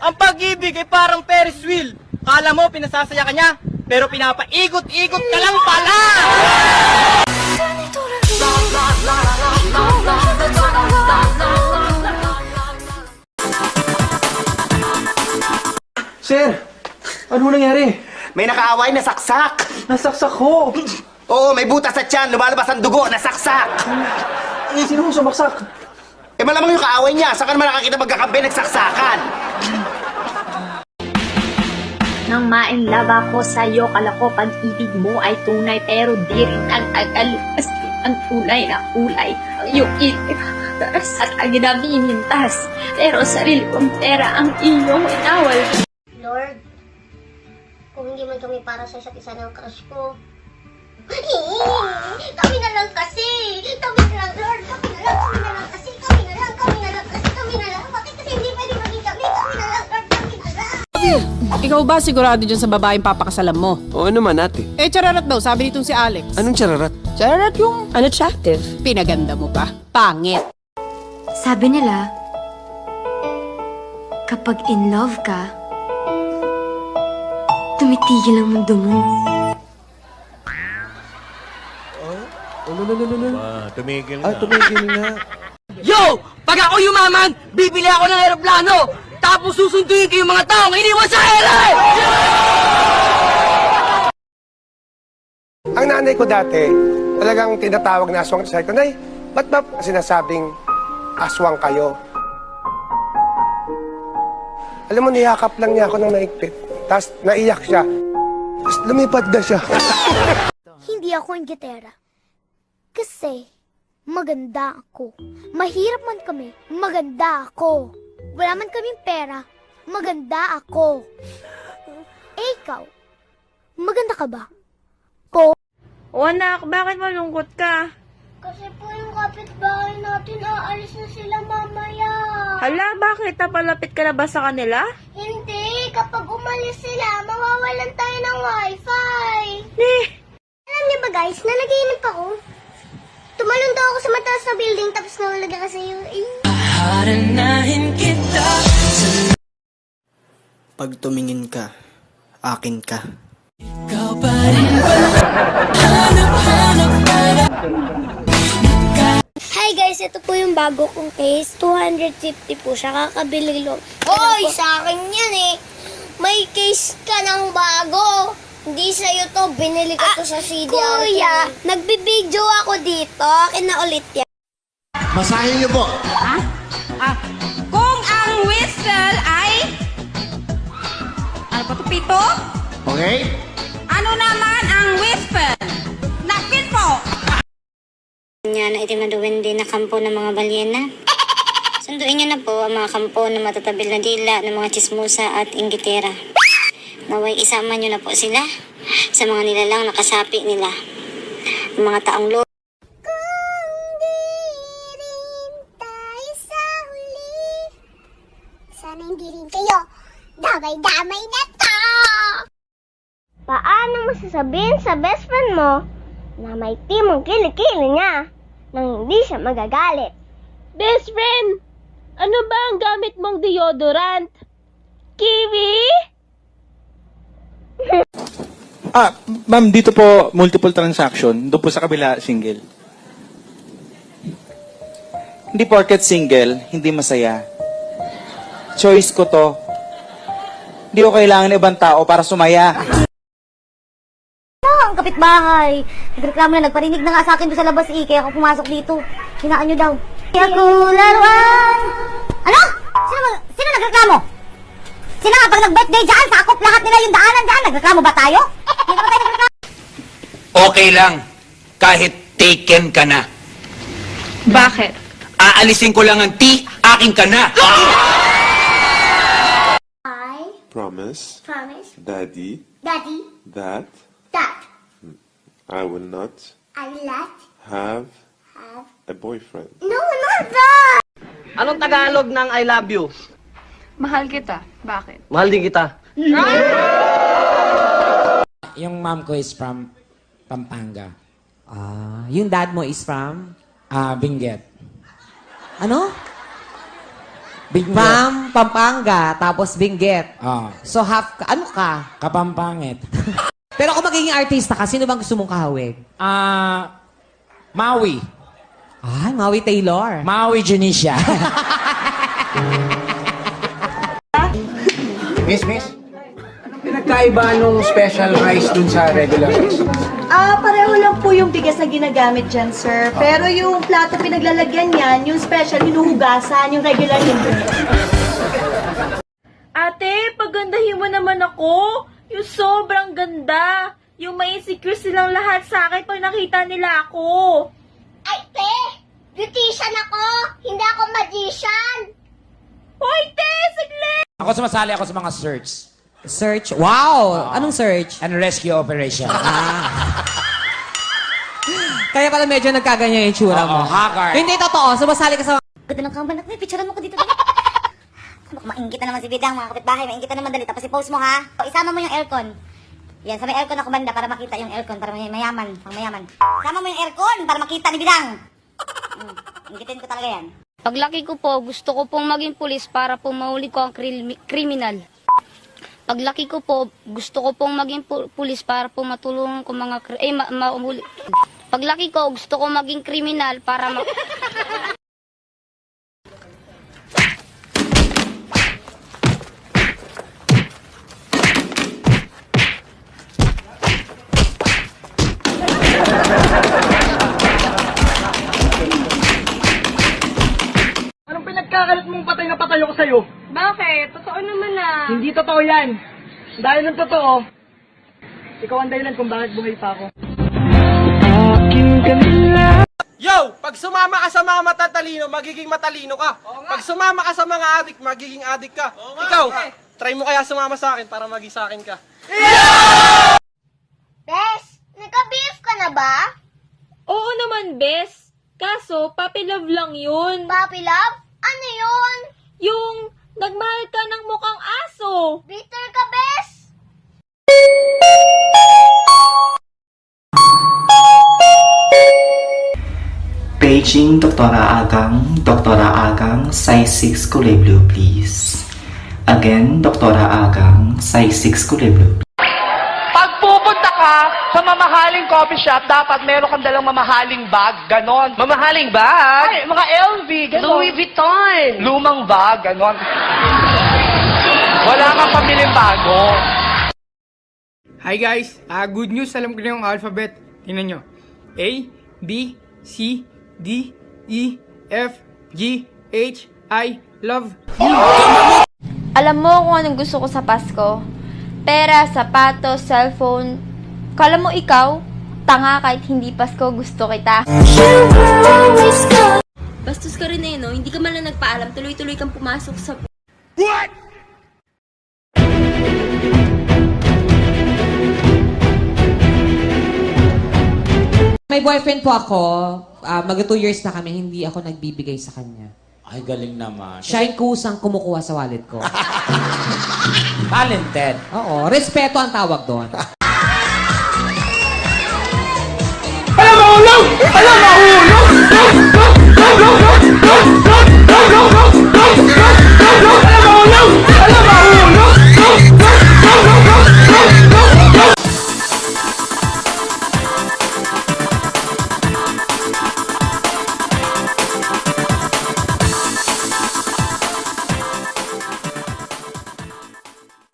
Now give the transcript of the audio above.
Ang pag-ibig ay parang Ferris wheel. Kala mo pinasasaya ka niya, pero pinapaikot-ikot ka lang pala! Sir, ano nangyari? May nakaaway na saksak. Nasaksak ko. Oo, may butas sa tiyan. Lumalabas ang dugo. Nasaksak. Sino sumaksak? Eh, malamang yung kaaway niya. Saan ka naman nakakita magkakampi nagsaksakan? Nang ma-inlove ako sa'yo, kala ko pag-ibig mo ay tunay, pero di rin nag-agalupas ang tunay na kulay. Ang iyong initas at ang ginaminintas, pero sarili kong pera ang iyong inawal. Lord, kung hindi man kami para sa isa't isa ng crush ko, kami na lang kasi! Kami na lang, Lord! Kami na lang kasi! Kami na lang kasi! Kami na lang! Bakit kasi hindi pwede maging kami? Kami na lang, Lord! Kami na lang! Ikaw ba sigurado dyan sa babaeng papakasalan mo? Oo naman ate. Eh, chararat daw, sabi nitong si Alex. Anong chararat? Chararat yung unattractive. Pinaganda mo pa. Pangit. Sabi nila, kapag in love ka, tumitigil ang mundo mo. Tumigil na. Tumigil na. Yo! Pag ako yumaman, bibili ako ng aeroplano! Tapos susunduin ko yung mga taong iniwan sa ere! Ang nanay ko dati, talagang tinatawag na aswang. Sabi ko, Nay, ba't ba sinasabing aswang kayo? Alam mo, niyakap lang niya ako ng maigpit. Tapos naiyak siya. Tapos lumipad na siya. Hindi ako ang gitera. Kasi, maganda ako. Mahirap man kami, maganda ako. Wala man kaming pera, maganda ako. Eh, ikaw, maganda ka ba? O anak, bakit malungkot ka? Kasi po yung kapitbahay natin, aalis na sila mamaya. Hala, bakit? Napalapit ka na ba sa kanila? Hindi, kapag umalis sila, mawawalan tayo ng wifi. Alam niyo ba guys, nanaginip ako. Tumalon daw ako sa mataas na building, tapos nawalaga kasi yung... Pag tumingin ka, akin ka. Hi guys, ito po yung bago kong case. 250 po siya, kakabili lang. Hoy, sa akin yan eh. May case ka ng bago. Hindi sa'yo to, binili ko to sa CDR. Kuya, nagbibideo ako dito. Akin na ulit yan. Masahin niyo po. Kung ang whistle ay... Ano pa to, pito? Okay? Ano naman ang whistle? Nakpit po! Yan na itim na duwende na kampo ng mga balyena. Sunduin niyo na po ang mga kampo ng matatabil na dila ng mga chismosa at inggitera. Naway isama niyo na po sila sa mga nilalang nakasapi nila. Ang mga taong lo. Kung di rin tayo sa huli, sana hindi rin kayo damay-damay na to! Paano mo sasabihin sa best friend mo na may timong kilikili niya nang hindi siya magagalit? Best friend, ano ba ang gamit mong deodorant? Kiwi? Ma'am, dito po multiple transaction. Doon po sa kabila, single. Hindi porket single, hindi masaya. Choice ko to. Hindi ko kailangan ng ibang tao para sumaya. Ang kapitbahay. Nagreklamo na, nagparinig na nga sa akin doon sa labas kaya ako pumasok dito. Hinaan nyo daw. Ako laruan. Ano? Sino nagreklamo? Sino nga pag nag-birthday dyan, sakop lahat nila yung daanan dyan. Nagreklamo ba tayo? Hindi naman tayo nagreklamo. Okay lang. Kahit taken ka na. Bakit? Aalisin ko lang ang T, akin ka na. I Promise, promise, Daddy, Daddy, that that I will not I let have have... a boyfriend. No, not that! Anong Tagalog ng I love you? Mahal kita. Bakit? Mahal din kita. Yung mom ko is from Pampanga. Yung dad mo is from? Benguet. Ano? Binggit. From Pampanga, tapos Benguet. Ah, So half, ano ka? Kapampangit. Pero kung magiging artista ka, sino bang gusto mong kahawig? Maui. Ay, Maui Taylor. Maui Junicia. Miss, anong pinagkaiba nung special rice dun sa regular rice? Pareho lang po yung bigas na ginagamit dyan, sir. Pero yung plato pinaglalagyan yan, yung special, hinuhugasan, yung regular hindi. Ate, pagandahin mo naman ako. Yung sobrang ganda. Yung may insecure silang lahat sa akin pag nakita nila ako. Ay, te! Beautician ako! Hindi ako magician! Hoy, te! Saglit! Ako sumasali ako sa mga search. Search? Wow! Anong search? And rescue operation. Kaya pala medyo nagkaganyan yung tsura mo. Haggard. Hindi totoo. Sumasali ka sa... Ganda ng kambal. Picturean mo ko dito. Ano, maingit na naman si Bidang, mga kapitbahay. Maingit na naman dali. Tapos i-post mo, ha? Isama mo yung aircon. Yan, sa may aircon ako banda para makita yung aircon. Para mayaman. Pang mayaman. Sama mo yung aircon para makita ni Bidang. Ingitin ko talaga yan. Paglaki ko po, gusto ko pong maging pulis para po mahuli ko ang kriminal. Paglaki ko po, gusto ko pong maging pulis para po matulungan ko mga mahuli. Paglaki ko, gusto ko maging kriminal para Anong pinagkakalat mong patay na patay ako sa'yo? Bakit? Totoo naman na. Hindi totoo yan. Dahil ng totoo, ikaw ang dahilan kung bakit buhay pa ako. Yo! Pag sumama ka sa mga matatalino, magiging matalino ka. Pag sumama ka sa mga adik, magiging adik ka. Ikaw, try mo kaya sumama sa akin para maging sa akin ka. Bes, nagka-beef ka na ba? Oo naman, bes. Kaso, puppy love lang yun. Puppy love? Ano yun? Yung nagmahal ka ng mukhang aso. Bitter ka, Bes? Paging Doktora Agang, size 6 kulay blue, please. Again, Doktora Agang, size 6 kulay blue. Pag pupunta ka sa mamahaling coffee shop, dapat meron kang dalang mamahaling bag, ganon. Mamahaling bag? Ay, mga LV, ganon. Louis Vuitton. Lumang bag, ganon. Wala kang pamiling bago. Hi guys, good news, alam ko na yung alphabet. Tingnan nyo. A, B, C, D, E, F, G, H, I, love you. Alam mo kung anong gusto ko sa Pasko? Pera, sapatos, cellphone. Kala mo ikaw? Tanga kahit hindi Pasko, gusto kita. Bastos ka rin no? Hindi ka man lang nagpaalam, tuloy-tuloy kang pumasok sa... What? May boyfriend po ako. Mag 2 years na kami, hindi ako nagbibigay sa kanya. Ay, galing naman. Siya yung kusang kumukuha sa wallet ko. Talented. Oo, respeto ang tawag doon. Alam mahulog! Alam mahulog!